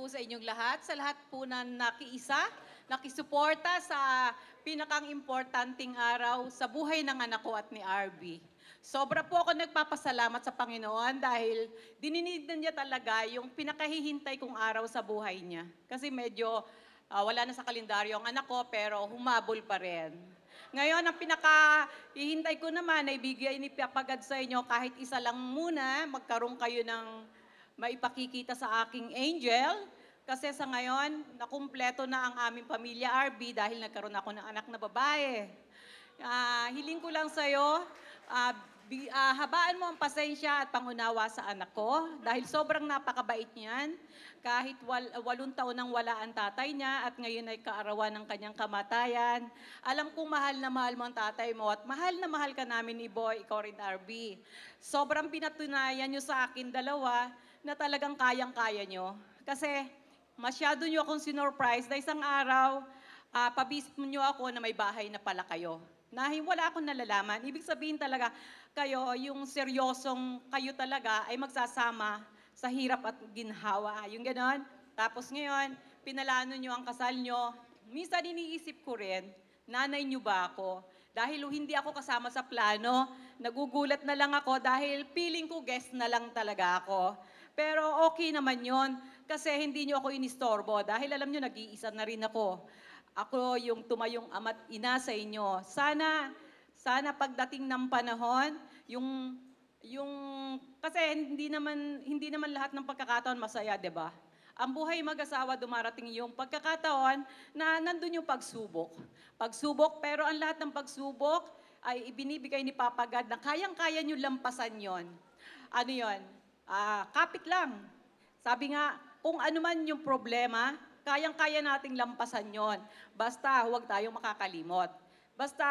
po sa inyong lahat, sa lahat po na nakiisa, nakisuporta sa pinakang importanting araw sa buhay ng anak ko at ni RB. Sobra po ako nagpapasalamat sa Panginoon dahil dininid na niya talaga yung pinakahihintay kong araw sa buhay niya. Kasi medyo wala na sa kalendaryo ang anak ko pero humabol pa rin. Ngayon, ang pinakahihintay ko naman ay bigay ni Papagad sa inyo kahit isa lang muna, magkaroon kayo ng maipakikita sa aking angel. Kasi sa ngayon, nakumpleto na ang aming pamilya RB dahil nagkaroon ako ng anak na babae. Hiling ko lang sa'yo, habaan mo ang pasensya at pangunawa sa anak ko dahil sobrang napakabait niyan. Kahit 8 taon nang wala ang tatay niya at ngayon ay kaarawan ng kanyang kamatayan. Alam kong mahal na mahal mo ang tatay mo at mahal na mahal ka namin ni Boy, ikaw rin RB. Sobrang pinatunayan niyo sa akin dalawa na talagang kayang-kaya niyo. Kasi masyado niyo akong sinurprise na isang araw, pabisit niyo ako na may bahay na pala kayo. Na wala akong nalalaman. Ibig sabihin talaga, kayo, yung seryosong kayo talaga ay magsasama sa hirap at ginhawa. Yung ganon. Tapos ngayon, pinalano nyo ang kasal nyo. Minsan iniisip ko rin, nanay nyo ba ako? Dahil hindi ako kasama sa plano, nagugulat na lang ako dahil feeling ko guest na lang talaga ako. Pero okay naman yon kasi hindi nyo ako inistorbo dahil alam nyo, nag-iisa na rin ako. Ako yung tumayong ama't ina sa inyo. Sana pagdating ng panahon, kasi hindi naman lahat ng pagkakataon masaya, 'di ba? Ang buhay mag-asawa dumarating yung pagkakataon na nandun yung pagsubok. Pagsubok, pero ang lahat ng pagsubok ay ibinibigay ni Papa God na kayang-kaya nyo lampasan yon. Ano yon? Kapit lang. Sabi nga, kung ano man yung problema, kayang-kaya nating lampasan yon. Basta huwag tayong makakalimot. Basta,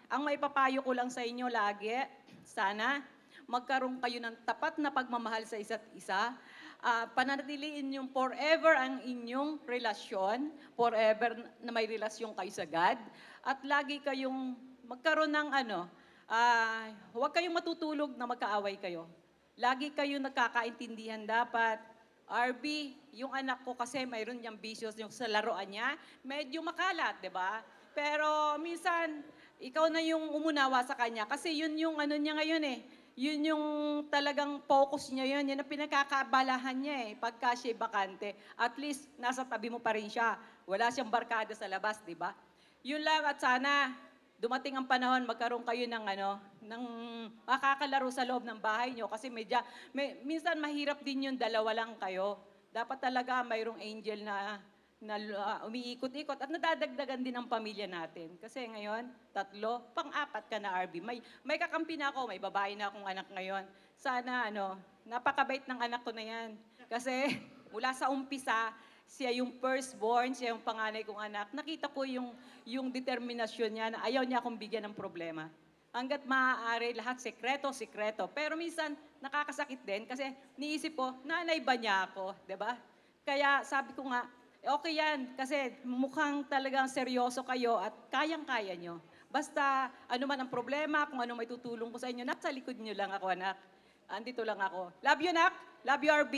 ang maipapayo ko lang sa inyo lagi, sana magkaroon kayo ng tapat na pagmamahal sa isa't isa. Panatiliin yung forever ang inyong relasyon, forever na may relasyon kayo sa God. At lagi kayong magkaroon ng huwag kayong matutulog na magkaaway kayo. Lagi kayong nagkakaintindihan dapat. RB, yung anak ko kasi mayroon niyang bisyos yung sa laruan niya, medyo makalat, di ba? Pero minsan, ikaw na yung umunawa sa kanya kasi yun yung niya ngayon eh. Yun yung talagang focus niya yun. Yan ang pinakakabalahan niya eh. Pagka siya bakante, at least nasa tabi mo pa rin siya. Wala siyang barkada sa labas, di ba? Yun lang at sana dumating ang panahon, magkaroon kayo ng makakalaro sa loob ng bahay niyo kasi minsan mahirap din yung dalawa lang kayo. Dapat talaga mayroong angel na umiikot-ikot at nadadagdagan din ang pamilya natin. Kasi ngayon, 3, pang-4 ka na RB. May kakampi na ako, may babae na akong anak ngayon. Sana napakabait ng anak ko na yan. Kasi mula sa umpisa, siya yung firstborn, siya yung panganay kong anak. Nakita ko yung determinasyon niya na ayaw niya akong bigyan ng problema. Hanggat maaari, lahat sekreto. Pero minsan, nakakasakit din kasi niisip ko, nanay ba niya ako? 'Di ba? Kaya sabi ko nga, okay yan, kasi mukhang talagang seryoso kayo at kayang-kaya nyo. Basta, ano man ang problema, kung ano may tutulong ko sa inyo, nasa likod nyo lang ako, anak. Andito lang ako. Love you, anak. Love you, RB.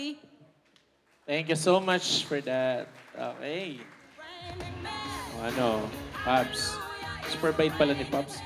Thank you so much for that. Okay. Pops. Super bait pala ni Pops.